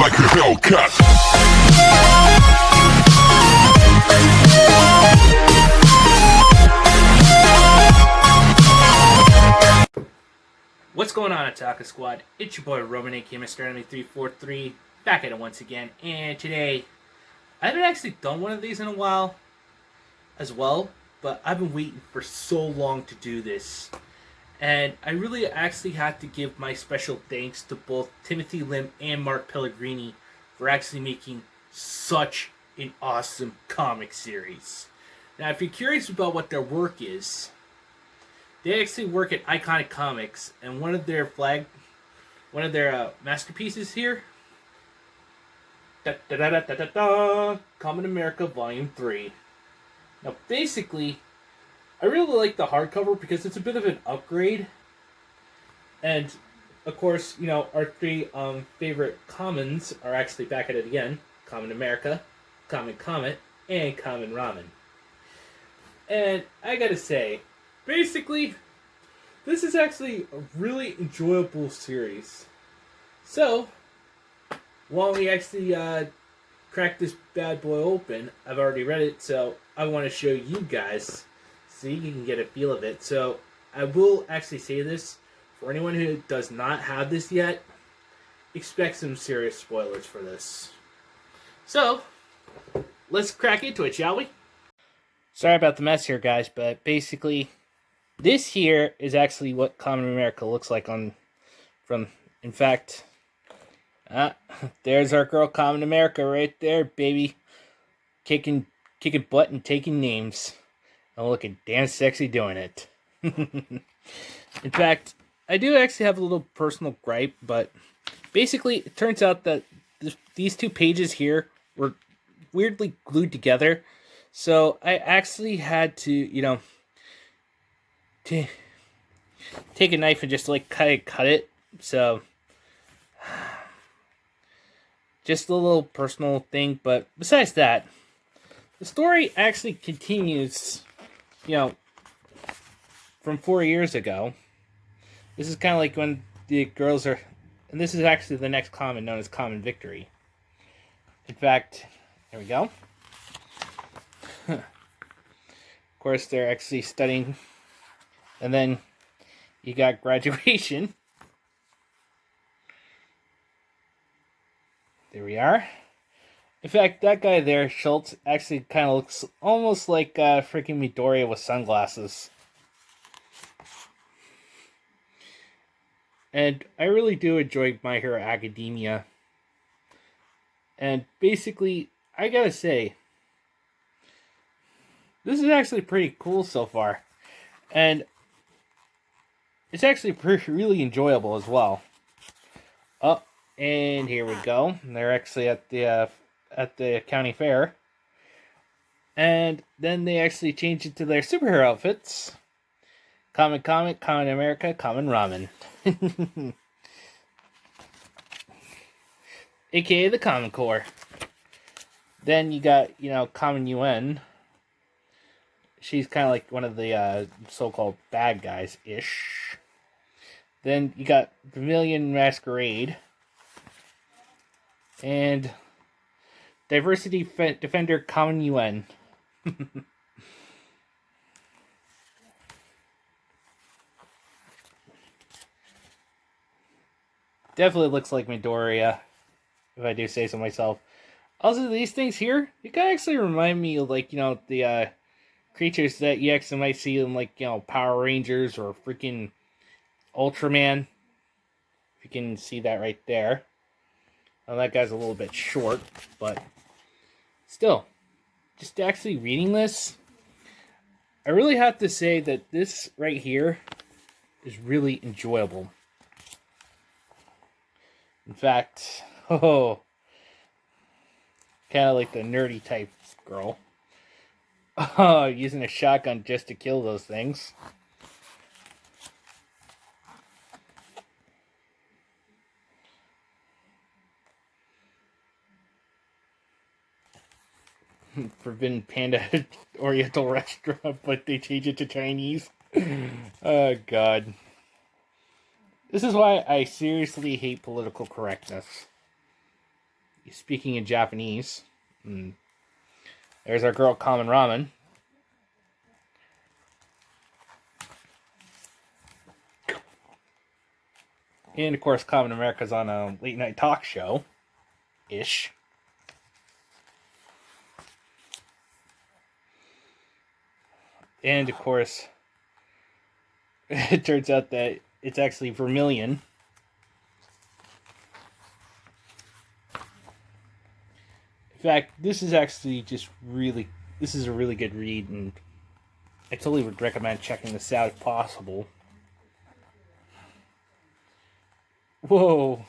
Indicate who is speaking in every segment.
Speaker 1: like a Hellcat.
Speaker 2: What's going on, Attack Squad? It's your boy Roman, aka Mr. Enemy 343, back at it once again. And today, I haven't actually done one of these in a while as well, but I've been waiting for so long to do this. And I really actually have to give my special thanks to both Timothy Lim and Mark Pellegrini for actually making such an awesome comic series. Now, if you're curious about what their work is, they actually work at Iconic Comics, and one of their masterpieces here, Kamen America Volume 3. Now, basically, I really like the hardcover because it's a bit of an upgrade. And, of course, you know, our three favorite Kamens are actually back at it again. Kamen America, Kamen Comet, and Kamen Ramen. And I gotta say, basically, this is actually a really enjoyable series. So, while we actually crack this bad boy open, I've already read it, so I want to show you guys so you can get a feel of it. So, I will actually say this, for anyone who does not have this yet, expect some serious spoilers for this. So, let's crack into it, shall we? Sorry about the mess here, guys, but basically, this here is actually what Kamen America looks like in fact, there's our girl Kamen America right there, baby. Kicking butt and taking names. And looking damn sexy doing it. In fact, I do actually have a little personal gripe, but basically, it turns out that these two pages here were weirdly glued together. So I actually had to, you know, take a knife and just like cut it. So just a little personal thing, but besides that, the story actually continues, you know, from 4 years ago. This is kind of like when the girls are, and this is actually the next Kamen known as Kamen Victory. In fact, there we go. Of course, they're actually studying, and then you got graduation. There we are. In fact, that guy there, Schultz, actually kind of looks almost like freaking Midoriya with sunglasses. And I really do enjoy My Hero Academia. And basically, I gotta say, this is actually pretty cool so far. And it's actually really enjoyable as well. Oh, and here we go. They're actually at the county fair. And then they actually change it to their superhero outfits. Kamen Comet, Kamen America, Kamen Ramen. AKA the Kamen Corps. Then you got, you know, Kamen UN. She's kind of like one of the so-called bad guys-ish. Then you got Vermilion Masquerade. And Diversity Defender Kamen UN. Definitely looks like Midoriya, if I do say so myself. Also, these things here, you can actually remind me of, like, you know, the creatures that you actually might see in, like, you know, Power Rangers or freaking Ultraman. If you can see that right there. Now, that guy's a little bit short, but still, just actually reading this, I really have to say that this right here is really enjoyable. In fact, kind of like the nerdy type girl. Using a shotgun just to kill those things. Forbidden Panda Oriental restaurant, but they change it to Chinese. Oh, God. This is why I seriously hate political correctness. speaking in Japanese. There's our girl Kamen Ramen. And of course, Kamen America's on a late night talk show ish. And of course, it turns out that it's actually Vermilion. In fact, this is actually this is a really good read, and I totally would recommend checking this out if possible. Whoa.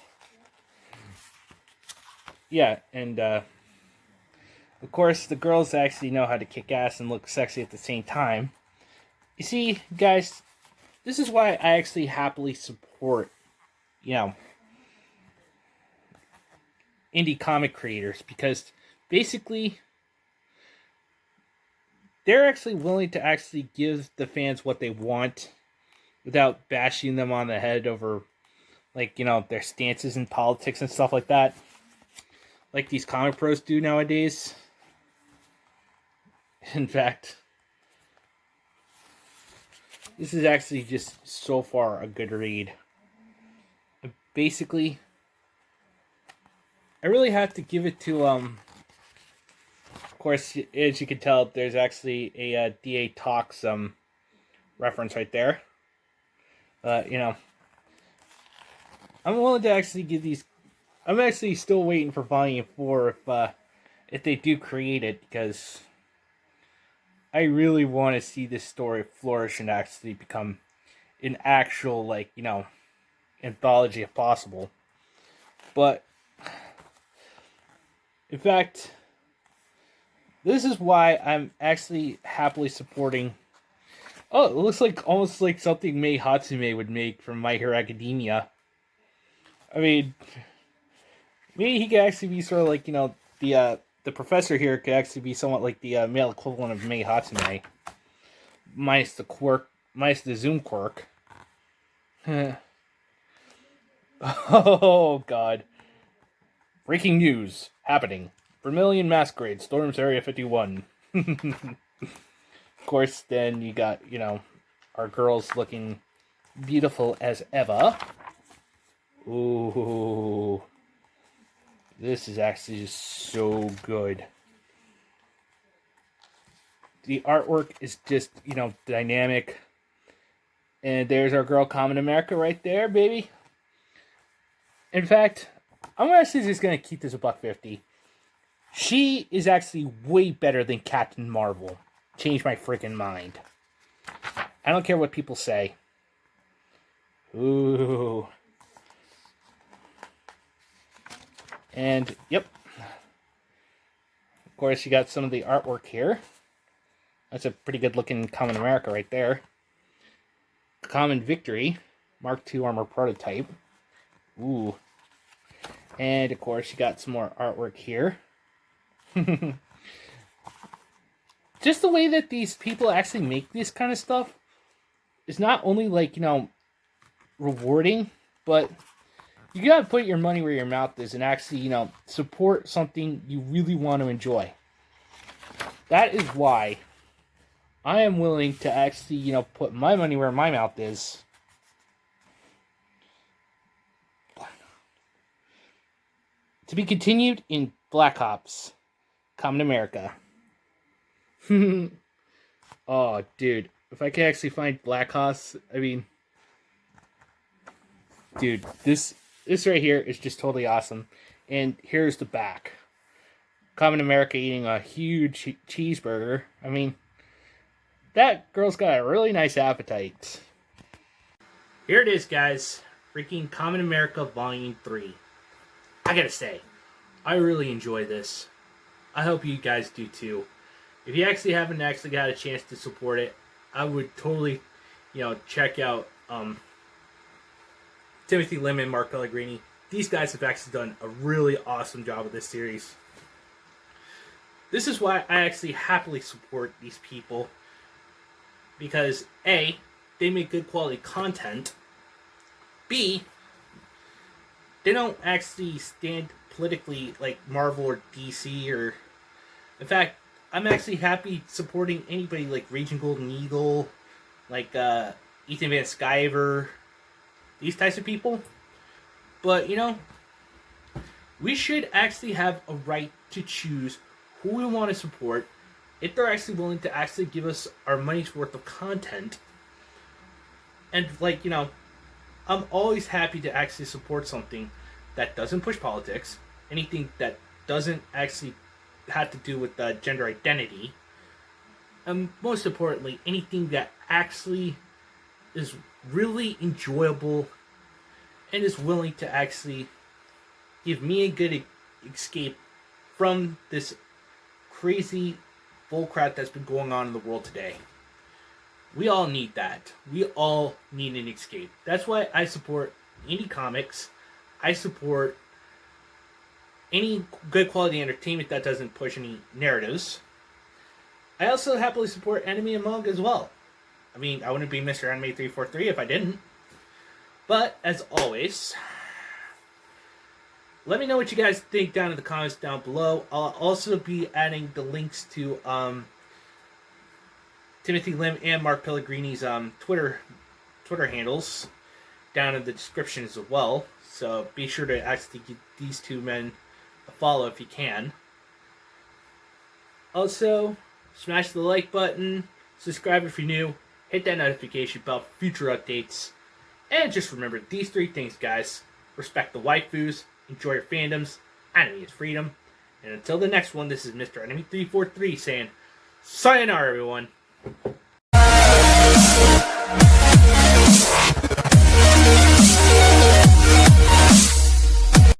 Speaker 2: Yeah, and of course, the girls actually know how to kick ass and look sexy at the same time. You see, guys, this is why I actually happily support, indie comic creators, because basically they're actually willing to actually give the fans what they want without bashing them on the head over, their stances in politics and stuff like that, like these comic pros do nowadays. In fact, this is actually just so far a good read. Basically, I really have to give it to, of course, as you can tell, there's actually a DA Talks reference right there. I'm willing to actually give these. I'm actually still waiting for Volume 4 if they do create it, because I really want to see this story flourish and actually become an actual, anthology if possible. But, in fact, this is why I'm actually happily supporting. Oh, it looks like almost like something Mei Hatsume would make from My Hero Academia. I mean, maybe he could actually be sort of like, the professor here could actually be somewhat like the male equivalent of Mei Hatsume. Minus the Zoom quirk. Oh, God. Breaking news happening. Vermilion Masquerade storms Area 51. Of course, then you got, our girls looking beautiful as ever. Ooh. This is actually just so good. The artwork is just, dynamic. And there's our girl Kamen America right there, baby. In fact, I'm actually just going to keep this $150. She is actually way better than Captain Marvel. Changed my freaking mind. I don't care what people say. Ooh. And, yep. Of course, you got some of the artwork here. That's a pretty good looking Kamen America right there. Kamen Victory. Mark II armor prototype. Ooh. And, of course, you got some more artwork here. Just the way that these people actually make this kind of stuff is not only, rewarding, but you gotta put your money where your mouth is and actually, support something you really want to enjoy. That is why I am willing to actually, put my money where my mouth is. To be continued in Black Ops, Kamen America. Oh, dude. If I could actually find Black Ops, I mean... Dude, this right here is just totally awesome. And here's the back. Kamen America eating a huge cheeseburger. I mean, that girl's got a really nice appetite. Here it is, guys. Freaking Kamen America Volume 3. I gotta say, I really enjoy this. I hope you guys do too. If you actually haven't actually got a chance to support it, I would totally, check out Timothy Lim and Mark Pellegrini. These guys have actually done a really awesome job with this series. This is why I actually happily support these people. Because A, they make good quality content. B, they don't actually stand politically like Marvel or DC or... In fact, I'm actually happy supporting anybody like Raging Golden Eagle, like Ethan Van Sciver, these types of people. But, you know, we should actually have a right to choose who we want to support if they're actually willing to actually give us our money's worth of content. And, like, you know, I'm always happy to actually support something that doesn't push politics, anything that doesn't actually have to do with gender identity, and most importantly, anything that actually is really enjoyable and is willing to actually give me a good escape from this crazy bullcrap that's been going on in the world today. We all need that. We all need an escape. That's why I support indie comics. I support any good quality entertainment that doesn't push any narratives. I also happily support anime and manga as well. I mean, I wouldn't be Mr. Anime 343 if I didn't. But, as always, let me know what you guys think down in the comments down below. I'll also be adding the links to Timothy Lim and Mark Pellegrini's Twitter handles down in the description as well. So be sure to actually give these two men a follow if you can. Also, smash the like button, subscribe if you're new, hit that notification bell for future updates, and just remember these three things, guys. Respect the waifus, enjoy your fandoms, anime is freedom, and until the next one, this is Mr. Enemy 343 saying, sayonara, everyone.